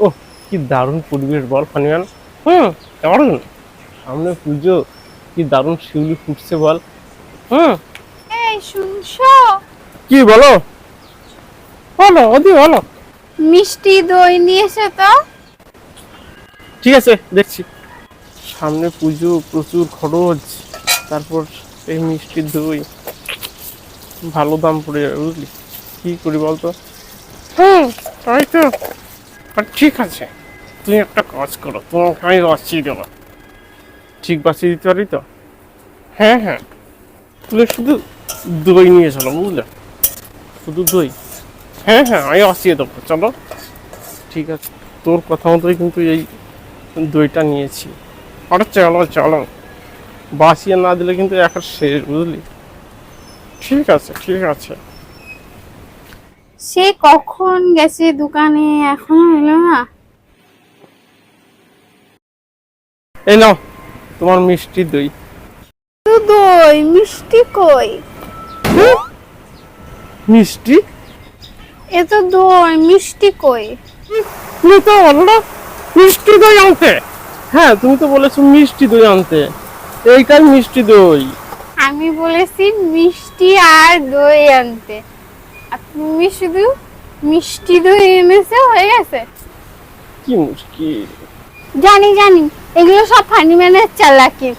ওহ, কি দারুণ পরিবেশ বল ফানিম্যান। হুম, দারুণ। সামনে পুজো, কি দারুণ শিউলি ফুটছে বল। হুম। এই শুনছো? কি বলো? বলো ওদি বলো। মিষ্টি দই নিয়েছে তো? ঠিক আছে, দেখছি। সামনে পুজো, প্রচুর খরচ, তারপর এই মিষ্টি দই, ভালো দাম পড়ে যাবে বুঝলি। কি করি বলতো? হুম, তাই তো। আর ঠিক আছে, তুমি একটা কাজ করো, তোমাকে আমি বাঁচিয়ে দেবো। ঠিক বাঁচিয়ে দিতে পারি তো? হ্যাঁ হ্যাঁ, তুমি শুধু দই নিয়ে চলো বুঝলে, শুধু দই। হ্যাঁ হ্যাঁ, আমি বাঁচিয়ে দেবো, চলো। ঠিক আছে, তোর কথা মতোই কিন্তু এই দইটা নিয়েছি। আরে চলো চলো, বাঁচিয়ে না দিলে কিন্তু এখন শেষ বুঝলি। ঠিক আছে ঠিক আছে। সে কখন গেছে দোকানে, এখনো এলো না। এই নাও তোমার মিষ্টি দই। তো দই, মিষ্টি কই? মিষ্টি? এ তো দই, মিষ্টি কই? তুমি তো বলো না মিষ্টি দই আনতে। হ্যাঁ, তুমি তো বলেছো মিষ্টি দই আনতে, এইটাই মিষ্টি দই। আমি বলেছি মিষ্টি আর দই আনতে, আর তুমি শুধু মিষ্টি দই এনেছে, হয়ে গেছে। কি মুশকিল। জানি জানি, এগুলো সব ফানি ম্যানের চালাকি।